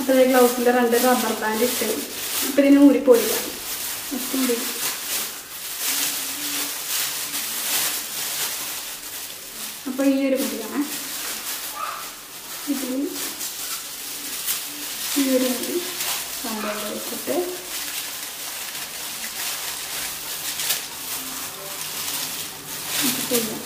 അപ്പോൾ ഈ ഗ്ലൗസിൽ 2 rubber band ഇട്ട് അപ്പോൾ ഇതിന് ഊരിപ്പോയില്ല. അപ്പോൾ ഈ ഒരു മുടിയാണ് ഇതിൽ ഈ ഒരു മുടി സംഭവം വെച്ചിട്ട് ചെയ്യാം.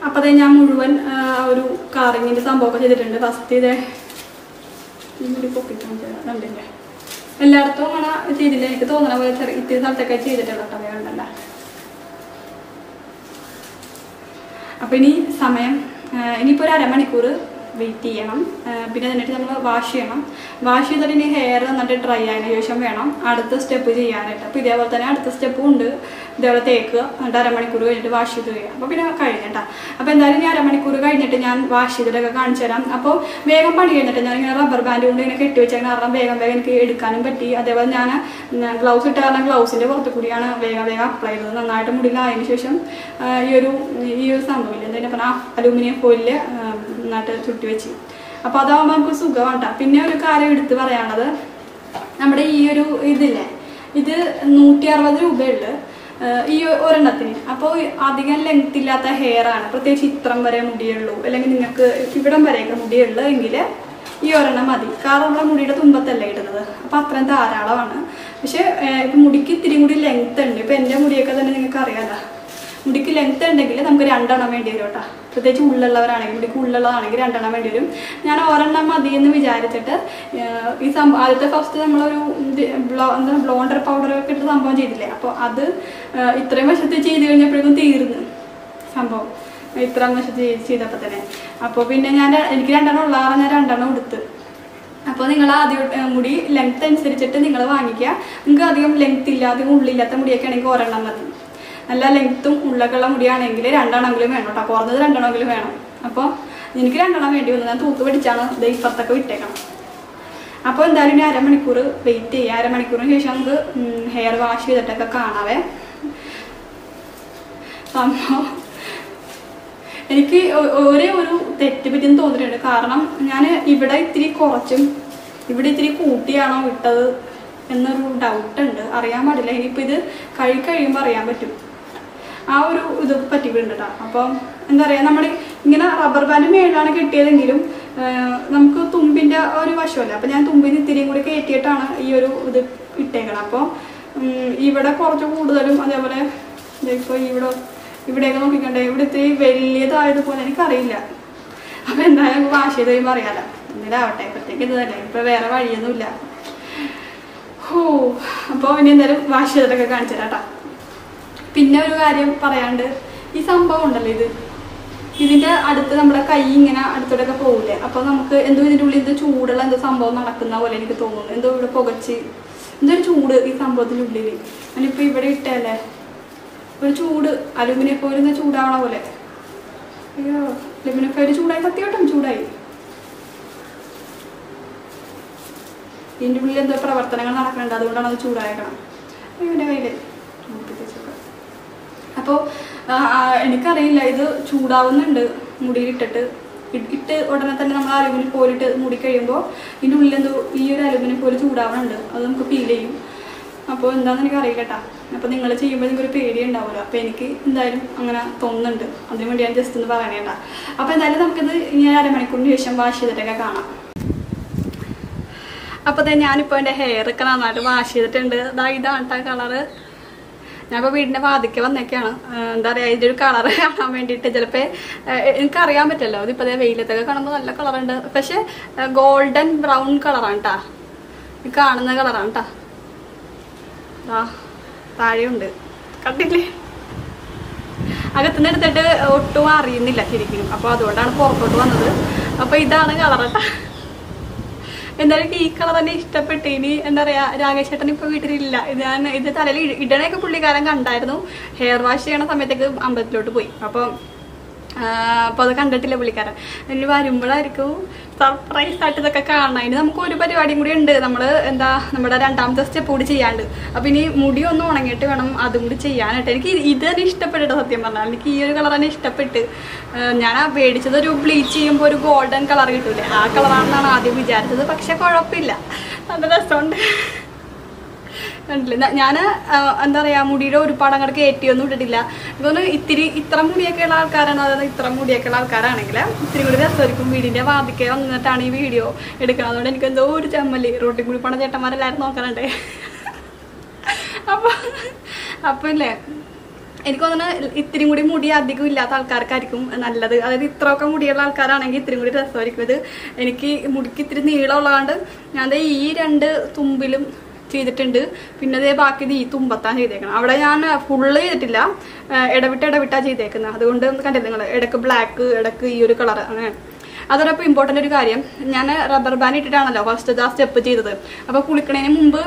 അപ്പോൾ അത് ഞാൻ മുഴുവൻ ഒരു കാറിങ്ങിൻ്റെ സംഭവമൊക്കെ ചെയ്തിട്ടുണ്ട്. ഫസ്റ്റ് ഇതേ ഇവിടെ പൊക്കിട്ടുണ്ടല്ലേ, എല്ലായിടത്തും അങ്ങനെ ചെയ്തില്ല. എനിക്ക് തോന്നണ പോലെ ഇത്തിരി സ്ഥലത്തൊക്കെ ചെയ്തിട്ടുള്ള കേട്ടോ, വേണ്ടല്ല. അപ്പോൾ ഇനി സമയം ഇനിയിപ്പോൾ ഒരു അരമണിക്കൂർ വെയിറ്റ് ചെയ്യണം. പിന്നെ എന്നിട്ട് നമ്മൾ വാഷ് ചെയ്യണം. വാഷ് ചെയ്തിട്ട് ഇനി ഹെയർ നന്നായിട്ട് ഡ്രൈ ആയതിനു ശേഷം വേണം അടുത്ത സ്റ്റെപ്പ് ചെയ്യാനായിട്ട്. അപ്പോൾ ഇതേപോലെ തന്നെ അടുത്ത സ്റ്റെപ്പും ഉണ്ട്. ഇതേപോലെ തേക്കുക, എന്നിട്ട് അരമണിക്കൂർ കഴിഞ്ഞിട്ട് വാഷ് ചെയ്ത് കഴിയാം. അപ്പോൾ പിന്നെ കഴിഞ്ഞിട്ടാ. അപ്പോൾ എന്തായാലും ഇനി അരമണിക്കൂർ കഴിഞ്ഞിട്ട് ഞാൻ വാഷ് ചെയ്തിട്ടൊക്കെ കാണിച്ചു തരാം. അപ്പോൾ വേഗം പണി കഴിഞ്ഞിട്ട് ഞാൻ ഇങ്ങനെ റബ്ബർ ബാൻഡ് കൊണ്ട് ഇങ്ങനെ കെട്ടി വെച്ചാൽ കാരണം വേഗം എനിക്ക് എടുക്കാനും പറ്റി. അതേപോലെ ഞാൻ ഗ്ലൗസ് ഇട്ട കാരണം ഗ്ലൗസിൻ്റെ പുറത്ത് കൂടിയാണ് വേഗം അപ്ലൈ ചെയ്തത്. നന്നായിട്ട് മുടിയിലായതിനു ശേഷം ഈ ഒരു സംഭവമില്ല എന്താ പറഞ്ഞാൽ അലൂമിനിയം ഫോയിലിൽ നന്നായിട്ട് ചുറ്റി വെച്ച്. അപ്പോൾ അതാകുമ്പോൾ നമുക്ക് സുഖമാണ് കേട്ടോ. പിന്നെ ഒരു കാര്യം എടുത്ത് പറയാനുള്ളത്, നമ്മുടെ ഈ ഒരു ഇതില്ലേ, ഇത് 160 രൂപയുള്ളു ഈ ഒരെണ്ണത്തിന്. അപ്പോൾ അധികം ലെങ്ത് ഇല്ലാത്ത ഹെയർ ആണ്, പ്രത്യേകിച്ച് ഇത്രം വരെ മുടിയുള്ളൂ, അല്ലെങ്കിൽ നിങ്ങൾക്ക് ഇവിടം വരെയൊക്കെ മുടിയുള്ളൂ എങ്കിൽ ഈ ഒരെണ്ണം മതി. കാരണം നമ്മുടെ മുടിയുടെ തുമ്പത്തല്ലേ ഇടുന്നത്, അപ്പോൾ അത്രയും ധാരാളമാണ്. പക്ഷെ ഇപ്പം മുടിക്ക് ഇത്തിരി കൂടി ലെങ്ത് ഉണ്ട്. ഇപ്പം എൻ്റെ മുടിയൊക്കെ തന്നെ നിങ്ങൾക്ക് അറിയാമല്ലോ, മുടിക്ക് ലെങ്ത് ഉണ്ടെങ്കിൽ നമുക്ക് 2 എണ്ണം വേണ്ടി വരും കേട്ടോ. പ്രത്യേകിച്ച് ഉള്ളുള്ളവരാണെങ്കിൽ, മുടിക്ക് ഉള്ളുള്ളതാണെങ്കിൽ 2 എണ്ണം വേണ്ടി വരും. ഞാൻ ഒരെണ്ണം മതി എന്ന് വിചാരിച്ചിട്ട് ഈ ആദ്യത്തെ ഫസ്റ്റ് നമ്മളൊരു എന്താ ബ്ലോണ്ടർ പൗഡറൊക്കെ ഇട്ട് സംഭവം ചെയ്തില്ലേ, അപ്പോൾ അത് ഇത്രയും വശത്ത് ചെയ്ത് കഴിഞ്ഞപ്പോഴേക്കും തീർന്നു സംഭവം. ഇത്രയും വശത്ത് ചെയ്തപ്പോൾ തന്നെ. അപ്പോൾ പിന്നെ എനിക്ക് 2 എണ്ണം ഉള്ളതാണ്, ഞാൻ 2 എണ്ണം എടുത്ത്. അപ്പോൾ നിങ്ങൾ ആദ്യം മുടി ലെങ്ത് അനുസരിച്ചിട്ട് നിങ്ങൾ വാങ്ങിക്കുക. നിങ്ങൾക്ക് അധികം ലെങ്ത് ഇല്ല, അധികം ഉള്ളില്ലാത്ത മുടിയൊക്കെ ആണെങ്കിൽ ഒരെണ്ണം മതി. നല്ല ലെങ്ത്തും ഉള്ളൊക്കെയുള്ള മുടിയാണെങ്കിൽ 2 എണ്ണമെങ്കിലും വേണം കേട്ടോ, കുറഞ്ഞത് 2 എണ്ണമെങ്കിലും വേണം. അപ്പോൾ എനിക്ക് 2 എണ്ണം വേണ്ടി വന്നു. ഞാൻ തൂത്ത് പിടിച്ചാണ് ഇത് ഇപ്പുറത്തൊക്കെ വിട്ടേക്കണം. അപ്പോൾ എന്തായാലും ഇനി അരമണിക്കൂർ വെയിറ്റ് ചെയ്യുക. അരമണിക്കൂറിന് ശേഷം നമുക്ക് ഹെയർ വാഷ് ചെയ്തിട്ടൊക്കെ കാണാവേ. സംഭവം എനിക്ക് ഒരേ ഒരു തെറ്റ് പറ്റിയെന്ന് തോന്നിയിട്ടുണ്ട്. കാരണം ഞാൻ ഇവിടെ ഇത്തിരി കുറച്ചും ഇവിടെ ഇത്തിരി കൂട്ടിയാണോ വിട്ടത് എന്നൊരു ഡൗട്ടുണ്ട്. അറിയാൻ പാടില്ല. ഇനിയിപ്പോൾ ഇത് കഴിയുമ്പോൾ അറിയാൻ പറ്റും. ആ ഒരു ഇത് പറ്റിയിട്ടുണ്ട് കേട്ടോ. അപ്പം എന്താ പറയുക, നമ്മൾ ഇങ്ങനെ റബ്ബർ ബാൻഡ് മേളിലാണ് കെട്ടിയതെങ്കിലും നമുക്ക് തുമ്പിൻ്റെ ഒരു വശമല്ല. അപ്പോൾ ഞാൻ തുമ്പിന് ഇത്തിരിയും കൂടി കയറ്റിയിട്ടാണ് ഈ ഒരു ഇത് ഇട്ടേക്കണം. അപ്പോൾ ഇവിടെ കുറച്ച് കൂടുതലും അതേപോലെ ഇപ്പോൾ ഇവിടെയൊക്കെ നോക്കിക്കണ്ടേ, ഇവിടെ ഇത്തിരി വലിയതായതുപോലെ എനിക്കറിയില്ല. അപ്പോൾ എന്തായാലും വാഷ് ചെയ്ത് കഴിയുമ്പോൾ അറിയാമല്ലോ. എന്നിട്ടാവട്ടെ, ഇപ്പോഴത്തേക്ക് ഇത് തന്നെ, ഇപ്പോൾ വേറെ വഴിയൊന്നുമില്ല. അപ്പോൾ ഇനി എന്തായാലും വാഷ് ചെയ്തിട്ടൊക്കെ കാണിച്ചു തരാം കേട്ടോ. പിന്നെ ഒരു കാര്യം പറയാണ്ട്, ഈ സംഭവം ഉണ്ടല്ലോ, ഇതിൻ്റെ അടുത്ത് നമ്മുടെ കൈ ഇങ്ങനെ അടുത്തോടൊക്കെ പോകില്ലേ, അപ്പോൾ നമുക്ക് എന്തോ ഇതിൻ്റെ ഉള്ളിൽ എന്തോ ചൂടുള്ള എന്തോ സംഭവം നടക്കുന്ന പോലെ എനിക്ക് തോന്നുന്നു. എന്തോ ഇവിടെ പുകച്ച് എന്തോ ഒരു ചൂട് ഈ സംഭവത്തിൻ്റെ ഉള്ളിൽ. ഞാനിപ്പോൾ ഇവിടെ ഇട്ടല്ലേ ഒരു ചൂട്, അലുമിനിയം ഫോയിൽ നിന്ന് ചൂടാവണ പോലെ. അയ്യോ, അലുമിനിയം ഫോയിൽ ചൂടായി, സത്യമായിട്ടും ചൂടായി. ഇതിൻ്റെ ഉള്ളിൽ എന്തോ പ്രവർത്തനങ്ങൾ നടക്കുന്നുണ്ട്, അതുകൊണ്ടാണ് അത് ചൂടായേക്കണം. എൻ്റെ കയ്യിൽ അപ്പോൾ എനിക്കറിയില്ല, ഇത് ചൂടാവുന്നുണ്ട് മുടിയിലിട്ടിട്ട്. ഇട്ട് ഉടനെ തന്നെ നമ്മൾ അലുമിനിയം ഫോയിലിട്ട് മുടി കഴിയുമ്പോൾ ഇതിൻ്റെ ഉള്ളിൽ എന്തോ ഈ ഒരു അലുമിനിയം ഫോയിൽ ചൂടാവുന്നുണ്ട്, അത് നമുക്ക് ഫീൽ ചെയ്യും. അപ്പോൾ എന്താണെന്ന് എനിക്കറിയില്ല കേട്ടോ. അപ്പോൾ നിങ്ങൾ ചെയ്യുമ്പോൾ നിങ്ങൾക്കൊരു പേടി ഉണ്ടാവില്ല. അപ്പോൾ എനിക്ക് എന്തായാലും അങ്ങനെ തോന്നുന്നുണ്ട്, അതിന് വേണ്ടി ഞാൻ ജസ്റ്റ് ഒന്ന് പറയണേണ്ട. അപ്പോൾ എന്തായാലും നമുക്കിത് ഇങ്ങനെ അരമണിക്കൂറിന് ശേഷം വാഷ് ചെയ്തിട്ടൊക്കെ കാണാം. അപ്പോൾ ഞാനിപ്പോൾ എൻ്റെ ഹെയറൊക്കെ നന്നായിട്ട് വാഷ് ചെയ്തിട്ടുണ്ട്. ഇതാണ് കേട്ടോ കളറ്. ഞാനിപ്പോൾ വീടിൻ്റെ വാതിക്ക് വന്നേക്കാണ്. എന്താ പറയുക, ഇതിൻ്റെ ഒരു കളറ് കാണാൻ വേണ്ടിയിട്ട്. ചിലപ്പോൾ എനിക്കറിയാൻ പറ്റുമല്ലോ, ഇതിപ്പോൾ വെയിലത്തൊക്കെ കാണുമ്പോൾ നല്ല കളറുണ്ട്. പക്ഷേ ഗോൾഡൻ ബ്രൗൺ കളറാണ് കേട്ടോ, ഈ കാണുന്ന കളറാണ് കേട്ടോ. താഴെയുണ്ട്, കണ്ടില്ലേ? അകത്തുനിന്ന് എടുത്തിട്ട് ഒട്ടും അറിയുന്നില്ല ശരിക്കും. അപ്പോൾ അതുകൊണ്ടാണ് പുറത്തോട്ട് വന്നത്. അപ്പോൾ ഇതാണ് കളറട്ട. എന്തായാലും ഈ കളർ തന്നെ ഇഷ്ടപ്പെട്ടു. ഇനി എന്താ പറയാ, രാകേഷ് ചേട്ടൻ ഇപ്പൊ വീട്ടിലില്ല. ഇത് തലയിൽ ഇടണയൊക്കെ പുള്ളിക്കാരൻ കണ്ടായിരുന്നു. ഹെയർ വാഷ് ചെയ്യണ സമയത്തേക്ക് അമ്പലത്തിലോട്ട് പോയി. അപ്പോൾ അത് കണ്ടിട്ടില്ല പുള്ളിക്കാരൻ. ഇനി വരുമ്പോഴായിരിക്കും സർപ്രൈസ് ആയിട്ട് ഇതൊക്കെ കാണണം. ഇനി നമുക്ക് ഒരു പരിപാടിയും കൂടി ഉണ്ട്. നമ്മുടെ 2ാമത്തെ സ്റ്റെപ്പ് കൂടി ചെയ്യാണ്ട്. അപ്പൊ ഇനി മുടി ഒന്ന് ഉണങ്ങിയിട്ട് വേണം അതും കൂടി ചെയ്യാനായിട്ട്. എനിക്ക് ഇത് തന്നെ ഇഷ്ടപ്പെട്ടിട്ട് സത്യം പറഞ്ഞാൽ. എനിക്ക് ഈ ഒരു കളർ തന്നെ ഇഷ്ടപ്പെട്ട്. ഞാൻ മേടിച്ചത് ഒരു ബ്ലീച്ച് ചെയ്യുമ്പോൾ ഒരു ഗോൾഡൻ കളർ കിട്ടൂലേ, ആ കളറാണെന്നാണ് ആദ്യം വിചാരിച്ചത്. പക്ഷെ കുഴപ്പമില്ല, നല്ല രസമുണ്ട്. കണ്ടില്ല, ഞാൻ എന്താ പറയാ, മുടിയുടെ ഒരുപാട് അങ്ങോട്ട് കയറ്റിയൊന്നും ഇട്ടിട്ടില്ല. ഇതൊന്ന് ഇത്ര മുടിയൊക്കെ ഉള്ള ആൾക്കാരാണ്, അതായത് ഇത്ര മുടിയൊക്കെ ഉള്ള ആൾക്കാരാണെങ്കിൽ ഇത്തിരി കൂടി രസമായിരിക്കും. വീടിന്റെ വാതിക്കെ വന്നിട്ടാണ് ഈ വീഡിയോ എടുക്കുന്നത്. അതുകൊണ്ട് എനിക്ക് എന്തോ ഒരു ചമ്മല്. റോട്ടിൽ കൂടി പോണ ചേട്ടന്മാരെല്ലാവരും നോക്കാനുണ്ടേ. അപ്പൊ ഇല്ലേ, എനിക്ക് തോന്നുന്നു ഇത്തിരി കൂടി മുടി അധികം ഇല്ലാത്ത ആൾക്കാർക്കായിരിക്കും നല്ലത്. അതായത് ഇത്രയൊക്കെ മുടിയുള്ള ആൾക്കാരാണെങ്കിൽ ഇത്തിരി കൂടി രസമായിരിക്കും. ഇത് എനിക്ക് മുടിക്ക് ഇത്തിരി നീളമുള്ളതുകൊണ്ട് ഞാൻ ഈ 2 തുമ്പിലും ചെയ്തിട്ടുണ്ട്. പിന്നെ അതേ ബാക്കി ഈ തുമ്പത്താൻ ചെയ്തേക്കണം. അവിടെ ഞാൻ ഫുള്ള് ചെയ്തിട്ടില്ല, ഇടവിട്ടാ ചെയ്തേക്കുന്നത്. അതുകൊണ്ട് കണ്ടില്ല നിങ്ങൾ, ഇടക്ക് ബ്ലാക്ക്, ഇടക്ക് ഈ ഒരു കളർ, അങ്ങനെ. അതോടൊപ്പം ഇമ്പോർട്ടൻ്റ് ഒരു കാര്യം, ഞാൻ റബ്ബർ ബാൻഡ് ഇട്ടിട്ടാണല്ലോ ഫസ്റ്റ് ആ സ്റ്റെപ്പ് ചെയ്തത്. അപ്പോൾ കുളിക്കണതിന് മുമ്പ്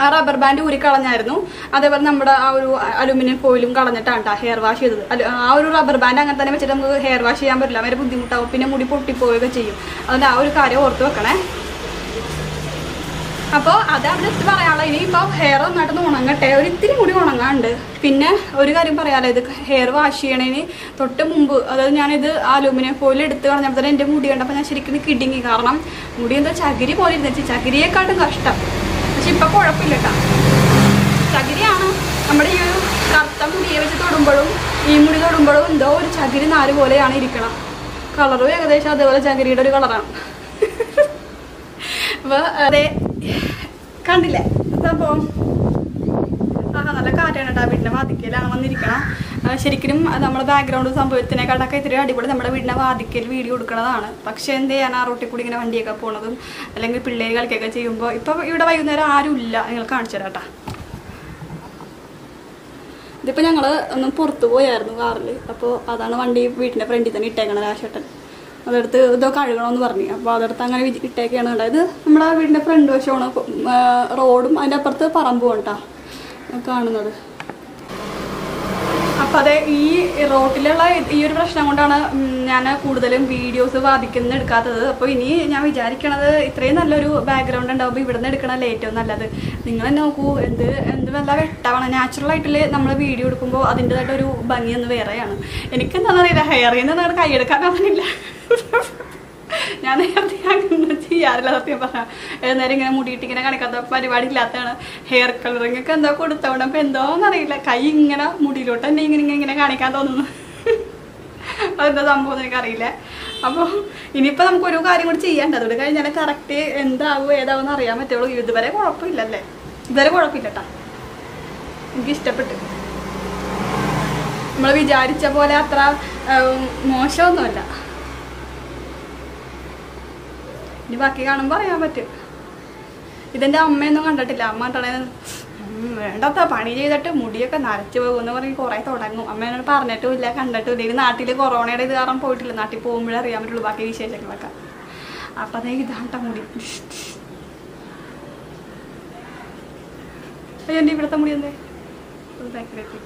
ആ റബ്ബർ ബാൻഡ് ഊരി കളഞ്ഞായിരുന്നു. അതേപോലെ നമ്മുടെ ആ ഒരു അലുമിനിയം ഫോയിലും കളഞ്ഞിട്ടാണ് ഹെയർ വാഷ് ചെയ്തത്. ആ ഒരു റബ്ബർ ബാൻഡ് അങ്ങനെ തന്നെ വെച്ചിട്ട് നമുക്ക് ഹെയർ വാഷ് ചെയ്യാൻ പറ്റില്ല, ഭയങ്കര ബുദ്ധിമുട്ടാവും. പിന്നെ മുടി പൊട്ടിപ്പോവുകയൊക്കെ ചെയ്യും. അതുകൊണ്ട് ആ ഒരു കാര്യം ഓർത്ത് വെക്കണേ. അപ്പോൾ അതാണ് ജസ്റ്റ് പറയാനുള്ളത്. ഇനിയിപ്പോൾ ഹെയർ നന്നായിട്ടൊന്ന് ഉണങ്ങട്ടെ, ഒരു ഇത്തിരി കൂടി ഉണങ്ങാണ്ട്. പിന്നെ ഒരു കാര്യം പറയാമല്ലോ, ഇത് ഹെയർ വാഷ് ചെയ്യണതിന് തൊട്ട് മുമ്പ്, അതായത് ഞാനിത് അലൂമിനിയം ഫോയിൽ എടുത്ത് കളഞ്ഞപ്പോൾ തന്നെ എൻ്റെ മുടി കണ്ടപ്പോൾ ഞാൻ ശരിക്കും കിടുങ്ങി. കാരണം മുടി എന്താ ചകിരി പോലെ ഇരുന്നിച്ച്, ചകിരിയെക്കാട്ടും കഷ്ടം. പക്ഷെ ഇപ്പം കുഴപ്പമില്ല കേട്ടോ, ചകിരിയാണ്. നമ്മുടെ ഈ ഒരു കറുത്ത മുടിയെ വെച്ച് തൊടുമ്പോഴും ഈ മുടി തൊടുമ്പോഴും എന്തോ ഒരു ചകിരി നാര് പോലെയാണ് ഇരിക്കണം. കളറും ഏകദേശം അതേപോലെ ചകിരിയുടെ ഒരു കളറാണ്. അപ്പോൾ അതെ, കണ്ടില്ലേ സംഭവം? നല്ല കാറ്റാണ് കേട്ടോ. വീടിൻ്റെ വാതിക്കലാണ് വന്നിരിക്കണം. ശരിക്കും നമ്മുടെ ബാക്ക്ഗ്രൗണ്ട് സംഭവത്തിനെക്കാട്ടൊക്കെ ഇത്തിരി അടിപൊളി നമ്മുടെ വീടിൻ്റെ വാതിക്കൽ വീഡിയോ കൊടുക്കുന്നതാണ്. പക്ഷേ എന്ത് ചെയ്യാൻ, ആ റോട്ടിൽ കൂടി ഇങ്ങനെ വണ്ടിയൊക്കെ പോണതും അല്ലെങ്കിൽ പിള്ളേർ കളിക്കൊക്കെ ചെയ്യുമ്പോൾ. ഇപ്പം ഇവിടെ വൈകുന്നേരം ആരും ഇല്ല, നിങ്ങൾ കാണിച്ചു തരാം കേട്ടോ. ഇതിപ്പോൾ ഞങ്ങൾ ഒന്ന് പുറത്ത് പോയായിരുന്നു കാറിൽ. അപ്പോൾ അതാണ് വണ്ടി വീട്ടിൻ്റെ ഫ്രണ്ടിൽ തന്നെ ഇട്ടേക്കണം രാശേട്ടൻ. അതെടുത്ത് ഇതൊക്കെ കഴുകണമെന്ന് പറഞ്ഞു. അപ്പോൾ അതെടുത്ത് അങ്ങനെ ഇട്ടേക്കാണ്. ഉണ്ടായത് നമ്മുടെ വീടിൻ്റെ ഫ്രണ്ട് വശമാണ് റോഡും അതിൻ്റെ അപ്പുറത്ത് പറമ്പും കേട്ടോ കാണുന്നത്. അപ്പം അതെ, ഈ റോട്ടിലുള്ള ഈ ഒരു പ്രശ്നം കൊണ്ടാണ് ഞാൻ കൂടുതലും വീഡിയോസ് വാദിക്കുന്ന എടുക്കാത്തത്. അപ്പോൾ ഇനി ഞാൻ വിചാരിക്കണത്, ഇത്രയും നല്ലൊരു ബാക്ക്ഗ്രൗണ്ട് ഉണ്ടാവുമ്പോൾ ഇവിടെ നിന്ന് എടുക്കണമല്ലേ ഏറ്റവും നല്ലത്. നിങ്ങൾ തന്നെ നോക്കൂ, എന്ത് നല്ല വെട്ടാണ്. നാച്ചുറലായിട്ടിൽ നമ്മൾ വീഡിയോ എടുക്കുമ്പോൾ അതിൻ്റെതായിട്ടൊരു ഭംഗിയൊന്ന് വേറെയാണ്. എനിക്കെന്താണെന്ന് അറിയില്ല, ഹെയറിൽ നിന്ന് നിങ്ങൾ കൈയെടുക്കാനാവുന്നില്ല. ഞാൻ നേരത്തെ അങ്ങനെ ചെയ്യാറില്ല സത്യം പറഞ്ഞാൽ. നേരം ഇങ്ങനെ മുടിയിട്ട് ഇങ്ങനെ കാണിക്കാത്ത പരിപാടി ഇല്ലാത്തതാണ്. ഹെയർ കളറിങ് ഒക്കെ എന്തോ കൊടുത്തോണ്ട് അപ്പം എന്തോന്നറിയില്ല, കൈ ഇങ്ങനെ മുടിയിലോട്ട് തന്നെ ഇങ്ങനെ കാണിക്കാൻ തോന്നുന്നു. അതെന്താ സംഭവം എനിക്കറിയില്ല. അപ്പോൾ ഇനിയിപ്പോൾ നമുക്കൊരു കാര്യം കൂടി ചെയ്യാണ്ട്, അതുകൊണ്ട് കഴിഞ്ഞാൽ കറക്റ്റ് എന്താവും ഏതാവും അറിയാൻ പറ്റുള്ളൂ. ഇതുവരെ കുഴപ്പമില്ലല്ലേ, ഇതുവരെ കുഴപ്പമില്ല കേട്ടോ, എനിക്കിഷ്ടപ്പെട്ടു. നമ്മൾ വിചാരിച്ച പോലെ അത്ര മോശമൊന്നുമല്ല. ഇനി ബാക്കി കാണുമ്പോൾ അറിയാൻ പറ്റും. ഇതെൻ്റെ അമ്മയൊന്നും കണ്ടിട്ടില്ല. അമ്മ കണ്ടേ വേണ്ടാത്ത പണി ചെയ്തിട്ട് മുടിയൊക്കെ നരച്ചു പോകുമെന്ന് പറഞ്ഞ് കുറേ തുടങ്ങും. അമ്മ എന്നോട് പറഞ്ഞിട്ടുമില്ല, കണ്ടിട്ടുമില്ല. ഈ നാട്ടിൽ കൊറോണയുടെ ഇത് കാരണം പോയിട്ടില്ല. നാട്ടിൽ പോകുമ്പോഴേ അറിയാൻ പറ്റുള്ളൂ ബാക്കി വിശേഷങ്ങളൊക്കെ. അപ്പം അതേ ഇതാണ്ട മുടി. എൻ്റെ ഇവിടുത്തെ മുടി എന്തേ ബാക്കിലേക്ക്